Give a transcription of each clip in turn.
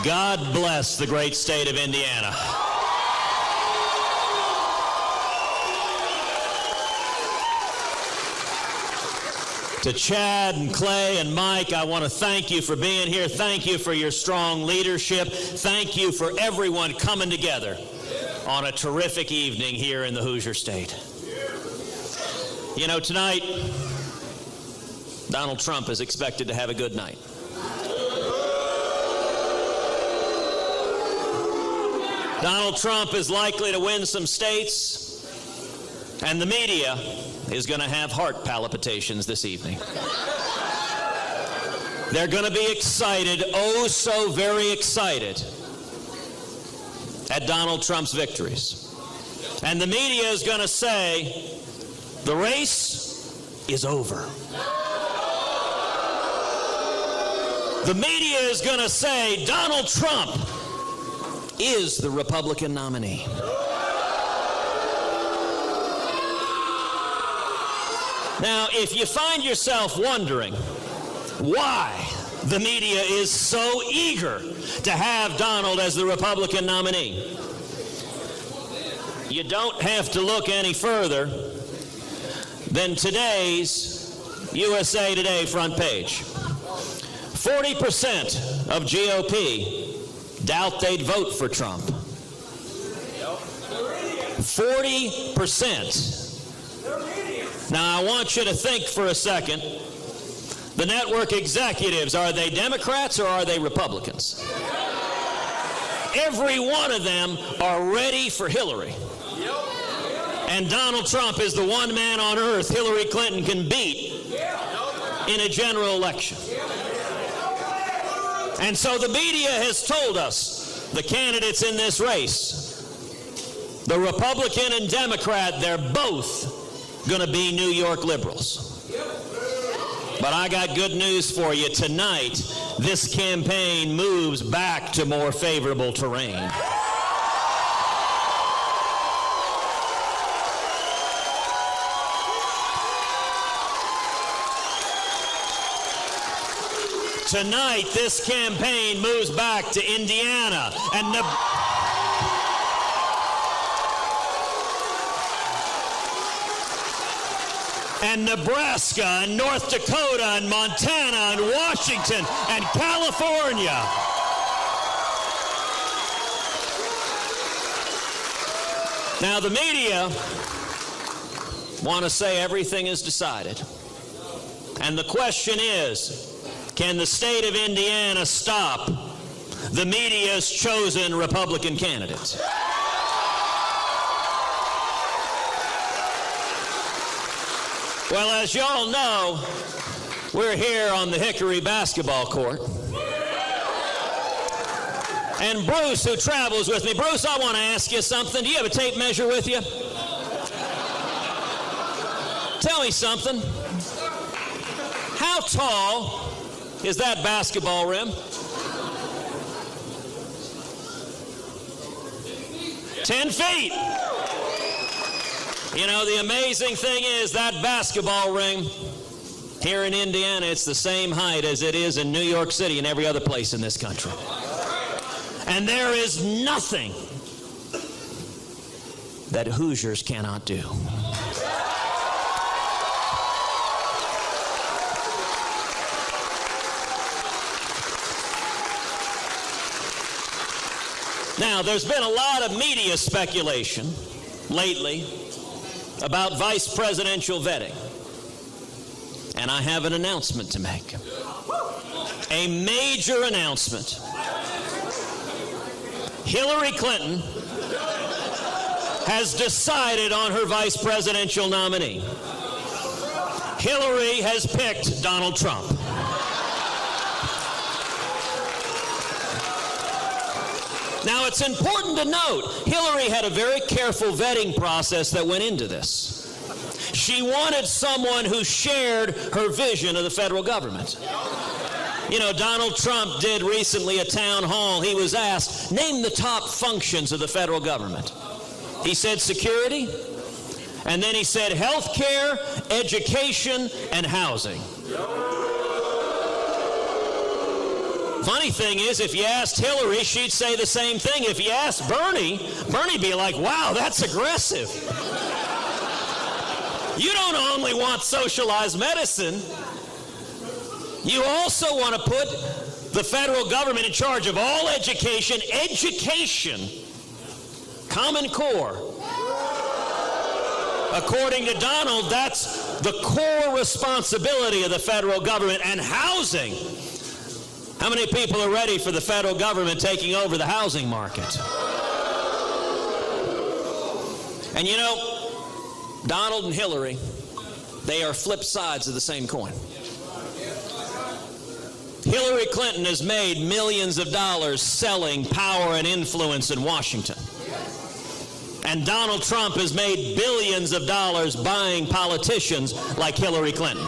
God bless the great state of Indiana. To Chad and Clay and Mike, I want to thank you for being here. Thank you for your strong leadership. Thank you for everyone coming together on a terrific evening here in the Hoosier State. You know, tonight, Donald Trump is expected to have a good night. Donald Trump is likely to win some states, and the media is going to have heart palpitations this evening. They're going to be excited, oh so very excited, at Donald Trump's victories. And the media is going to say, the race is over. The media is going to say, Donald Trump is the Republican nominee. Now, if you find yourself wondering why the media is so eager to have Donald as the Republican nominee, you don't have to look any further than today's USA Today front page. 40% of GOP doubt they'd vote for Trump. 40%. Now, I want you to think for a second. The network executives, are they Democrats or are they Republicans? Every one of them are ready for Hillary. And Donald Trump is the one man on earth Hillary Clinton can beat in a general election. And so the media has told us, the candidates in this race, the Republican and Democrat, they're both going to be New York liberals. But I got good news for you. Tonight, this campaign moves back to more favorable terrain. Tonight, this campaign moves back to Indiana and Nebraska and North Dakota and Montana and Washington and California. Now, the media want to say everything is decided. And the question is, can the state of Indiana stop the media's chosen Republican candidate? Well, as you all know, we're here on the Hickory basketball court. And Bruce, who travels with me, Bruce, I want to ask you something. Do you have a tape measure with you? Tell me something. How tall is that basketball rim? 10 feet. You know, the amazing thing is that basketball ring here in Indiana, it's the same height as it is in New York City and every other place in this country. And there is nothing that Hoosiers cannot do. Now, there's been a lot of media speculation lately about vice presidential vetting. And I have an announcement to make. A major announcement. Hillary Clinton has decided on her vice presidential nominee. Hillary has picked Donald Trump. Now, it's important to note, Hillary had a very careful vetting process that went into this. She wanted someone who shared her vision of the federal government. You know, Donald Trump did recently a town hall. He was asked, name the top functions of the federal government. He said security, and then he said health care, education, and housing. Funny thing is, if you asked Hillary, she'd say the same thing. If you asked Bernie'd be like, wow, that's aggressive. You don't only want socialized medicine, you also want to put the federal government in charge of all education, Common Core. According to Donald, that's the core responsibility of the federal government. And housing. How many people are ready for the federal government taking over the housing market? And you know, Donald and Hillary, they are flip sides of the same coin. Hillary Clinton has made millions of dollars selling power and influence in Washington. And Donald Trump has made billions of dollars buying politicians like Hillary Clinton.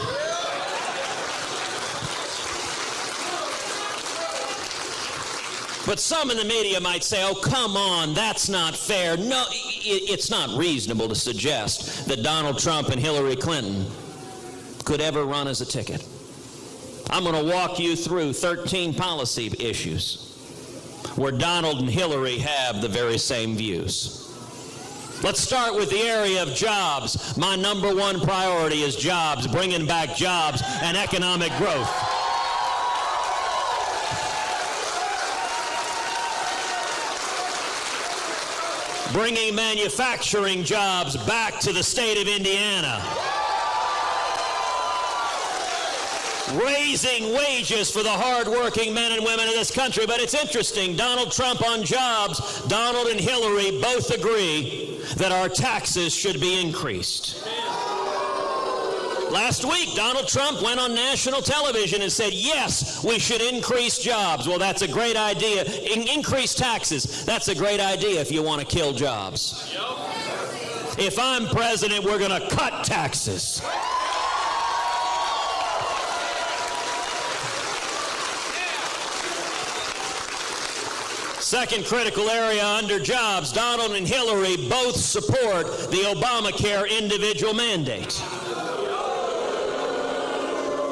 But some in the media might say, oh, come on, that's not fair. No, it's not reasonable to suggest that Donald Trump and Hillary Clinton could ever run as a ticket. I'm going to walk you through 13 policy issues where Donald and Hillary have the very same views. Let's start with the area of jobs. My number one priority is jobs, bringing back jobs and economic growth. Bringing manufacturing jobs back to the state of Indiana. Raising wages for the hard-working men and women of this country. But it's interesting, Donald Trump on jobs, Donald and Hillary both agree that our taxes should be increased. Last week, Donald Trump went on national television and said, yes, we should increase jobs. Well, that's a great idea. Increase taxes. That's a great idea if you want to kill jobs. If I'm president, we're going to cut taxes. Second critical area under jobs, Donald and Hillary both support the Obamacare individual mandate.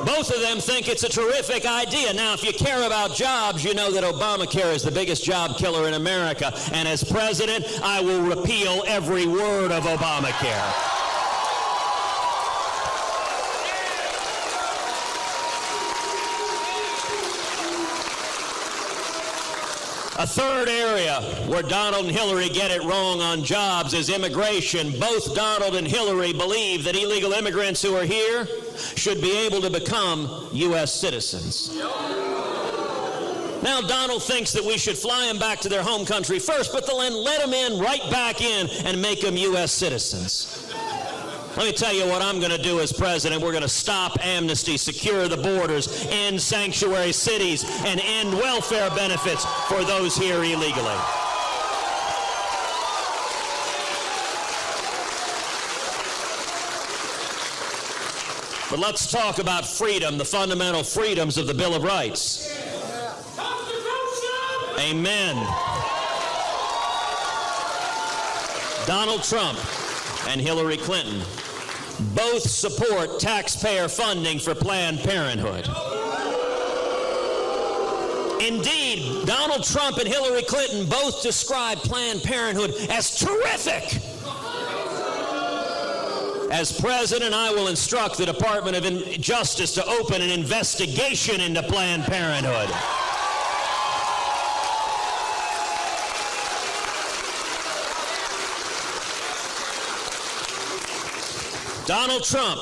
Both of them think it's a terrific idea. Now, if you care about jobs, you know that Obamacare is the biggest job killer in America. And as president, I will repeal every word of Obamacare. A third area where Donald and Hillary get it wrong on jobs is immigration. Both Donald and Hillary believe that illegal immigrants who are here should be able to become U.S. citizens. Now, Donald thinks that we should fly them back to their home country first, but then let them in, right back in, and make them U.S. citizens. Let me tell you what I'm going to do as president. We're going to stop amnesty, secure the borders, end sanctuary cities, and end welfare benefits for those here illegally. But let's talk about freedom, the fundamental freedoms of the Bill of Rights. Amen. Donald Trump and Hillary Clinton both support taxpayer funding for Planned Parenthood. Indeed, Donald Trump and Hillary Clinton both describe Planned Parenthood as terrific. As president, I will instruct the Department of Justice to open an investigation into Planned Parenthood. Donald Trump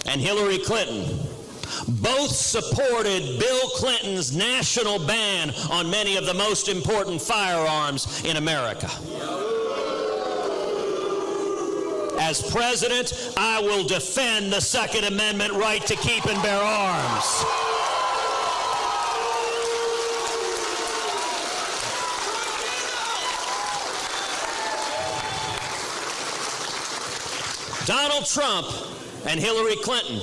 and Hillary Clinton both supported Bill Clinton's national ban on many of the most important firearms in America. As president, I will defend the Second Amendment right to keep and bear arms. Donald Trump and Hillary Clinton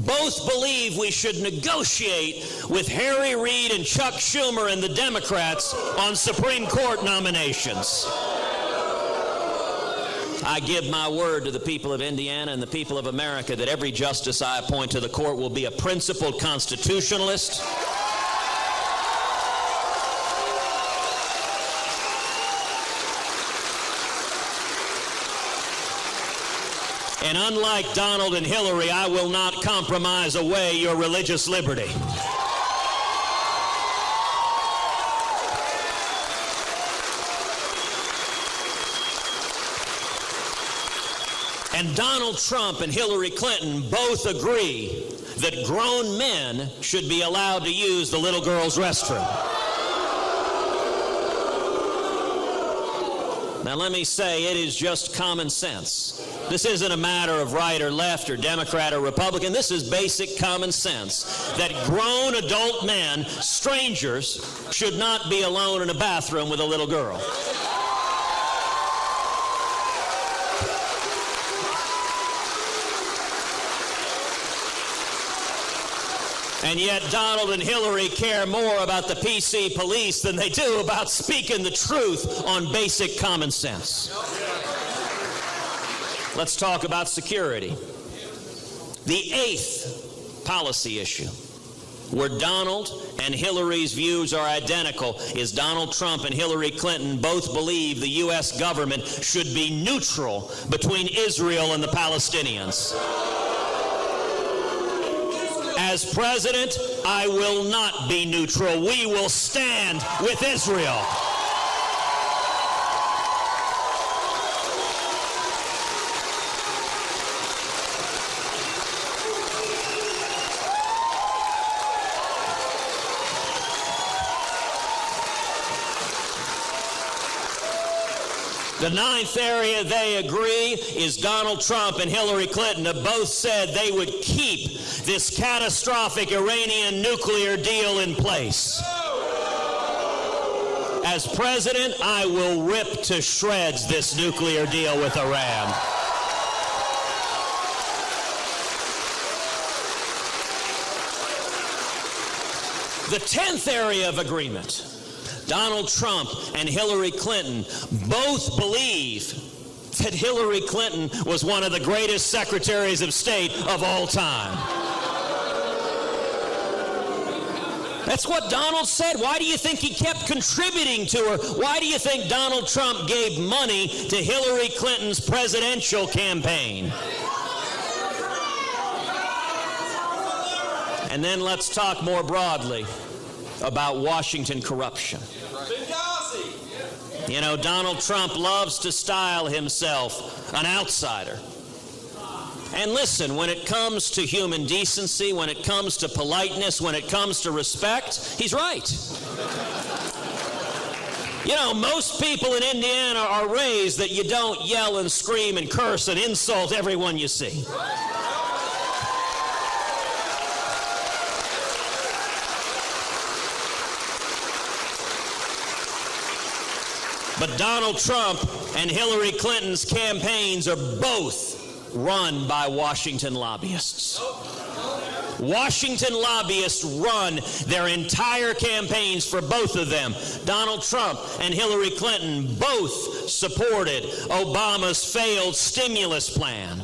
both believe we should negotiate with Harry Reid and Chuck Schumer and the Democrats on Supreme Court nominations. I give my word to the people of Indiana and the people of America that every justice I appoint to the court will be a principled constitutionalist And unlike Donald and Hillary, I will not compromise away your religious liberty. And Donald Trump and Hillary Clinton both agree that grown men should be allowed to use the little girl's restroom. Now let me say, it is just common sense. This isn't a matter of right or left or Democrat or Republican. This is basic common sense that grown adult men, strangers, should not be alone in a bathroom with a little girl. And yet Donald and Hillary care more about the PC police than they do about speaking the truth on basic common sense. Let's talk about security. The eighth policy issue, where Donald and Hillary's views are identical, is Donald Trump and Hillary Clinton both believe the U.S. government should be neutral between Israel and the Palestinians. As president, I will not be neutral. We will stand with Israel. The ninth area they agree is Donald Trump and Hillary Clinton have both said they would keep this catastrophic Iranian nuclear deal in place. As president, I will rip to shreds this nuclear deal with Iran. The 10th area of agreement. Donald Trump and Hillary Clinton both believe that Hillary Clinton was one of the greatest secretaries of state of all time. That's what Donald said. Why do you think he kept contributing to her? Why do you think Donald Trump gave money to Hillary Clinton's presidential campaign? And then let's talk more broadly about Washington corruption. You know, Donald Trump loves to style himself an outsider. And listen, when it comes to human decency, when it comes to politeness, when it comes to respect, he's right. You know, most people in Indiana are raised that you don't yell and scream and curse and insult everyone you see. But Donald Trump and Hillary Clinton's campaigns are both run by Washington lobbyists. Washington lobbyists run their entire campaigns for both of them. Donald Trump and Hillary Clinton both supported Obama's failed stimulus plan.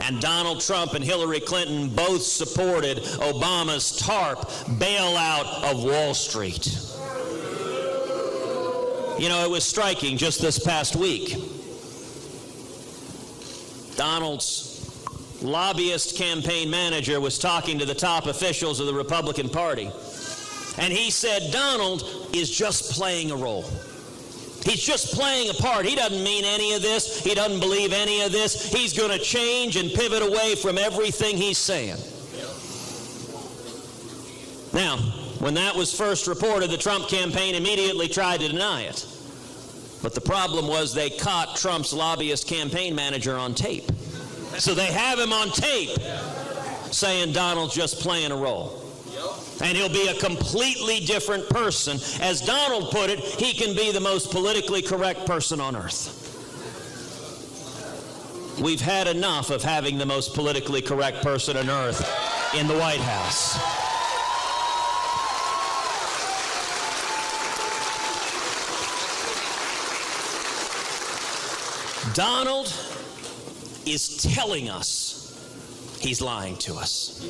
And Donald Trump and Hillary Clinton both supported Obama's TARP bailout of Wall Street. You know, it was striking just this past week. Donald's lobbyist campaign manager was talking to the top officials of the Republican Party. And he said, Donald is just playing a role. He's just playing a part. He doesn't mean any of this. He doesn't believe any of this. He's going to change and pivot away from everything he's saying. Now, when that was first reported, the Trump campaign immediately tried to deny it. But the problem was they caught Trump's lobbyist campaign manager on tape. So they have him on tape saying Donald's just playing a role. And he'll be a completely different person. As Donald put it, he can be the most politically correct person on earth. We've had enough of having the most politically correct person on earth in the White House. Donald is telling us he's lying to us.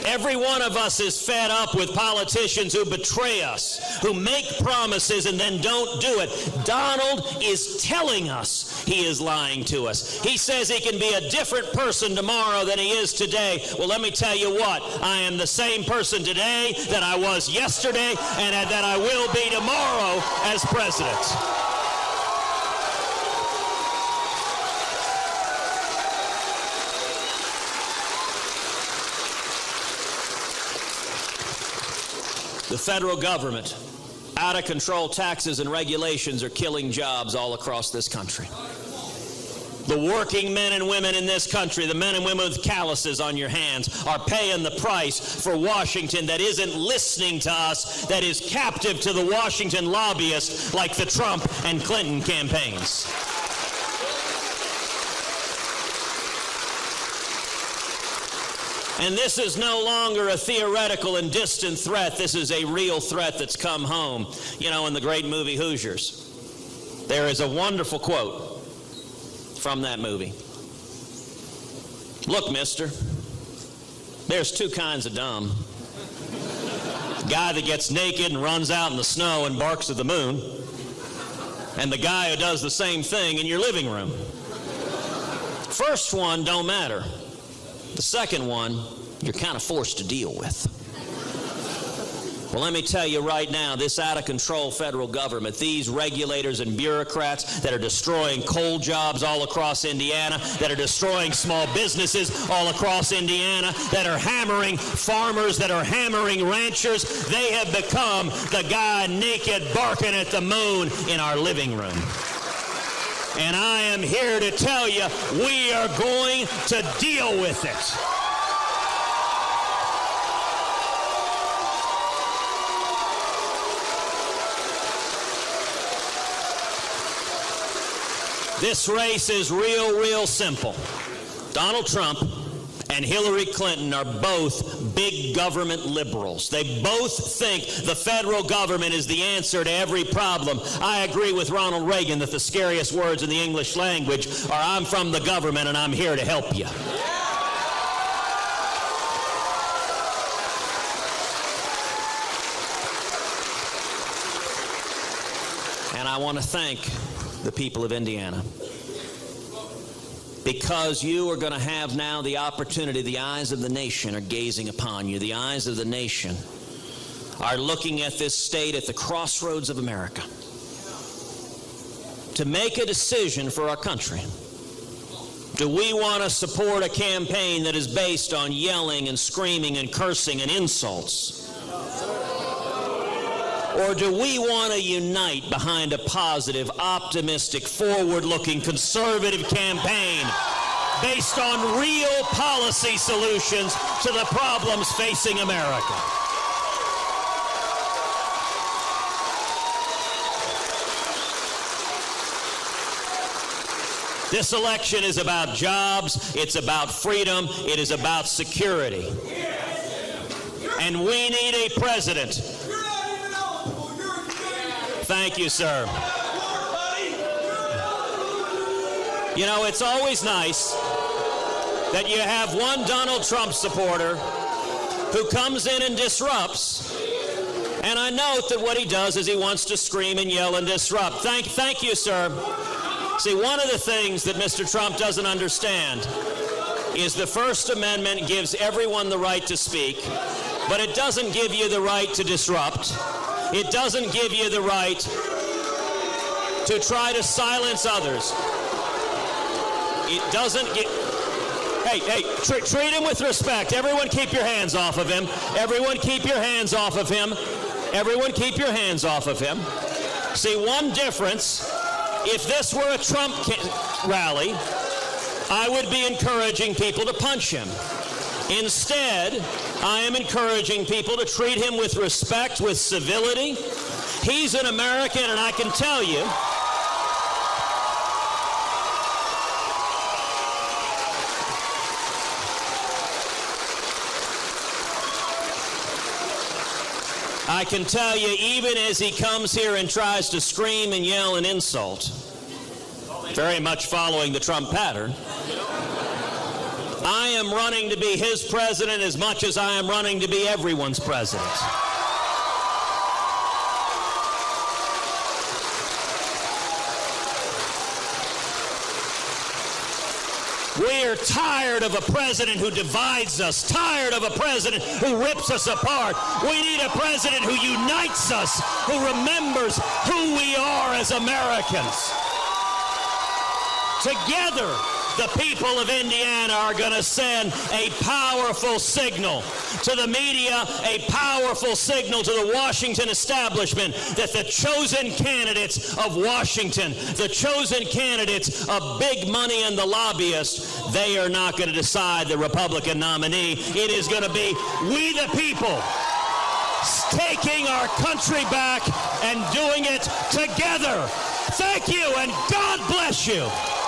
Every one of us is fed up with politicians who betray us, who make promises and then don't do it. Donald is telling us he is lying to us. He says he can be a different person tomorrow than he is today. Well, let me tell you what. I am the same person today that I was yesterday and that I will be tomorrow as president. The federal government, out of control taxes and regulations are killing jobs all across this country. The working men and women in this country, the men and women with calluses on your hands, are paying the price for Washington that isn't listening to us, that is captive to the Washington lobbyists like the Trump and Clinton campaigns. And this is no longer a theoretical and distant threat. This is a real threat that's come home. You know, in the great movie Hoosiers, there is a wonderful quote from that movie. Look, mister, there's two kinds of dumb. The guy that gets naked and runs out in the snow and barks at the moon, and the guy who does the same thing in your living room. First one don't matter. The second one, you're kind of forced to deal with. Well, let me tell you right now, this out-of-control federal government, these regulators and bureaucrats that are destroying coal jobs all across Indiana, that are destroying small businesses all across Indiana, that are hammering farmers, that are hammering ranchers, they have become the guy naked barking at the moon in our living room. And I am here to tell you, we are going to deal with it. This race is real simple. Donald Trump and Hillary Clinton are both big government liberals. They both think the federal government is the answer to every problem. I agree with Ronald Reagan that the scariest words in the English language are, I'm from the government and I'm here to help you. And I want to thank the people of Indiana, because you are going to have now the opportunity. The eyes of the nation are gazing upon you. The eyes of the nation are looking at this state at the crossroads of America to make a decision for our country. Do we want to support a campaign that is based on yelling and screaming and cursing and insults? Or do we want to unite behind a positive, optimistic, forward-looking, conservative campaign based on real policy solutions to the problems facing America? This election is about jobs, it's about freedom, it is about security. And we need a president. Thank you, sir. You know, it's always nice that you have one Donald Trump supporter who comes in and disrupts. And I note that what he does is he wants to scream and yell and disrupt. Thank you, sir. See, one of the things that Mr. Trump doesn't understand is the First Amendment gives everyone the right to speak, but it doesn't give you the right to disrupt. It doesn't give you the right to try to silence others. It doesn't get... Hey, treat him with respect. Everyone keep your hands off of him. Everyone keep your hands off of him. Everyone keep your hands off of him. See, one difference, if this were a Trump rally, I would be encouraging people to punch him. Instead, I am encouraging people to treat him with respect, with civility. He's an American, and I can tell you, even as he comes here and tries to scream and yell and insult, very much following the Trump pattern, I am running to be his president as much as I am running to be everyone's president. We are tired of a president who divides us, tired of a president who rips us apart. We need a president who unites us, who remembers who we are as Americans. Together, the people of Indiana are going to send a powerful signal to the media, a powerful signal to the Washington establishment that the chosen candidates of Washington, the chosen candidates of big money and the lobbyists, they are not going to decide the Republican nominee. It is going to be we the people taking our country back and doing it together. Thank you, and God bless you.